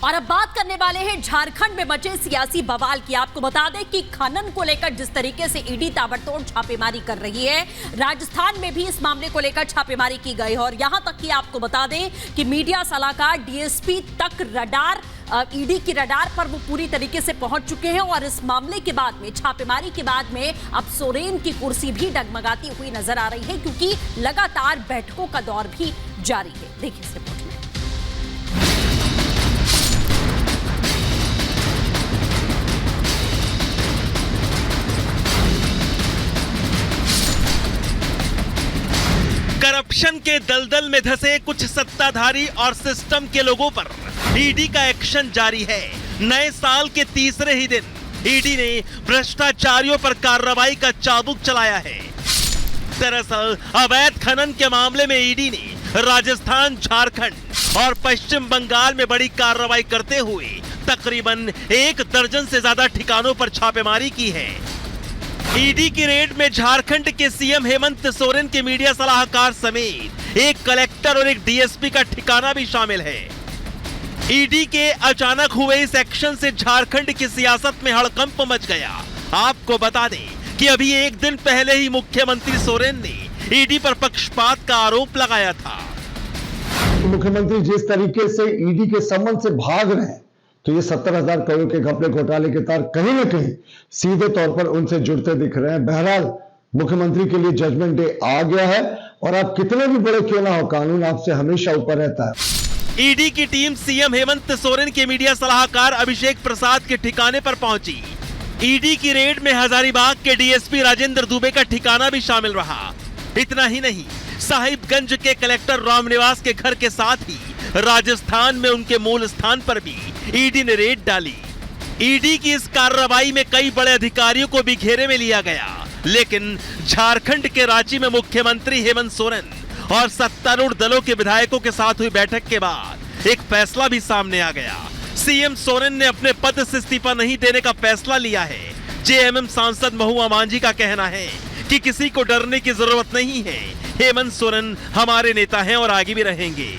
और अब बात करने वाले हैं झारखंड में मचे सियासी बवाल की। आपको बता दें कि खनन को लेकर जिस तरीके से ईडी ताबड़तोड़ छापेमारी कर रही है, राजस्थान में भी इस मामले को लेकर छापेमारी की गई है। और यहां तक कि आपको बता दें कि मीडिया सलाहकार डीएसपी तक रडार ईडी की रडार पर वो पूरी तरीके से पहुंच चुके हैं। और इस मामले के बाद में, छापेमारी के बाद में, अब सोरेन की कुर्सी भी डगमगाती हुई नजर आ रही है, क्योंकि लगातार बैठकों का दौर भी जारी है। देखिए इस रिपोर्ट में। करप्शन के दलदल में धंसे कुछ सत्ताधारी और सिस्टम के लोगों पर ईडी का एक्शन जारी है। नए साल के तीसरे ही दिन ईडी ने भ्रष्टाचारियों पर कार्रवाई का चाबुक चलाया है। दरअसल अवैध खनन के मामले में ईडी ने राजस्थान, झारखंड और पश्चिम बंगाल में बड़ी कार्रवाई करते हुए तकरीबन 1 दर्जन से ज्यादा ठिकानों पर छापेमारी की है। ईडी की रेड में झारखंड के सीएम हेमंत सोरेन के मीडिया सलाहकार समेत एक कलेक्टर और एक डीएसपी का ठिकाना भी शामिल है। ईडी के अचानक हुए इस एक्शन से झारखंड की सियासत में हड़कंप मच गया। आपको बता दें कि अभी एक दिन पहले ही मुख्यमंत्री सोरेन ने ईडी पर पक्षपात का आरोप लगाया था। मुख्यमंत्री जिस तरीके से ईडी के संबंध से भाग रहे हैं, तो ये 70,000 करोड़ के घपले घोटाले के तार कहीं ना कहीं सीधे तौर पर उनसे जुड़ते दिख रहे हैं। बहरहाल मुख्यमंत्री के लिए जजमेंट डे आ गया है और आप कितने भी बड़े क्यों ना हो, कानून आपसे हमेशा ऊपर रहता है। ईडी की टीम सीएम हेमंत सोरेन के मीडिया सलाहकार अभिषेक प्रसाद के ठिकाने पर पहुंची। ईडी की रेड में हजारीबाग के डीएसपी राजेंद्र दुबे का ठिकाना भी शामिल रहा। इतना ही नहीं, साहिबगंज के कलेक्टर रामनिवास के घर के साथ ही राजस्थान में उनके मूल स्थान पर भी ईडी ने रेड डाली। ईडी की इस कार्रवाई में कई बड़े अधिकारियों को भी घेरे में लिया गया, लेकिन झारखंड के रांची में मुख्यमंत्री हेमंत सोरेन और सत्तारूढ़ दलों के विधायकों के साथ हुई बैठक के बाद एक फैसला भी सामने आ गया। सीएम सोरेन ने अपने पद से इस्तीफा नहीं देने का फैसला लिया है। जेएमएम सांसद महुआ मांझी का कहना है कि किसी को डरने की जरूरत नहीं है। हेमंत सोरेन हमारे नेता हैं और आगे भी रहेंगे।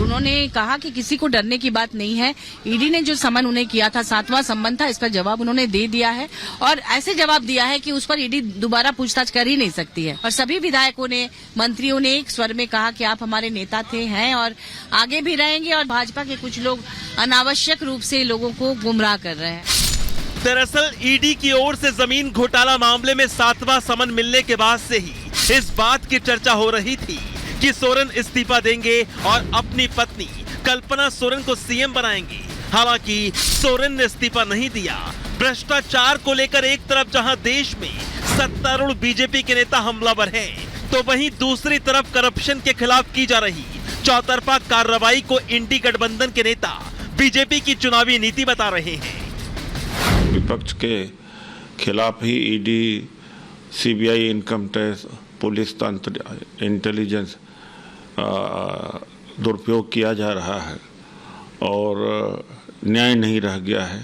उन्होंने कहा कि किसी को डरने की बात नहीं है। ईडी ने जो समन उन्हें किया था, 7वां समन था, इस पर जवाब उन्होंने दे दिया है और ऐसे जवाब दिया है कि उस पर ईडी दोबारा पूछताछ कर ही नहीं सकती है। और सभी विधायकों ने, मंत्रियों ने एक स्वर में कहा कि आप हमारे नेता थे, हैं और आगे भी रहेंगे। और भाजपा के कुछ लोग अनावश्यक रूप से लोगों को गुमराह कर रहे हैं। दरअसल ईडी की ओर से जमीन घोटाला मामले में 7वां समन मिलने के बाद से ही इस बात की चर्चा हो रही थी कि सोरेन इस्तीफा देंगे और अपनी पत्नी कल्पना सोरेन को सीएम बनाएंगे। हालांकि सोरेन ने इस्तीफा नहीं दिया। भ्रष्टाचार को लेकर एक तरफ जहां देश में सत्तारूढ़ बीजेपी के नेता हमलावर हैं, तो वहीं दूसरी तरफ करप्शन के खिलाफ की जा रही चौतरफा कार्रवाई को इंडी गठबंधन के नेता बीजेपी की चुनावी नीति बता रहे हैं। विपक्ष के खिलाफ ही ED, CBI, income tax, police तंत्र, इंटेलिजेंस दुरुपयोग किया जा रहा है और न्याय नहीं रह गया है।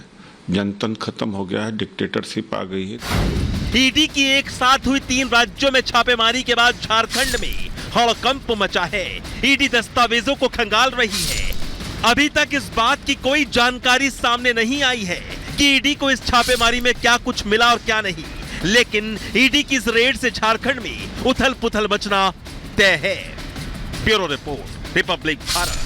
जनतंत्र खत्म हो गया है, डिक्टेटरशिप आ गई है। ईडी की एक साथ हुई 3 राज्यों में छापेमारी के बाद झारखंड में हड़कंप मचा है। ईडी दस्तावेजों को खंगाल रही है। अभी तक इस बात की कोई जानकारी सामने नहीं आई है कि ईडी को इस छापेमारी में क्या कुछ मिला और क्या नहीं, लेकिन ईडी की इस रेड से झारखंड में उथल पुथल मचना तय है। Bureau report, Republic Bharat.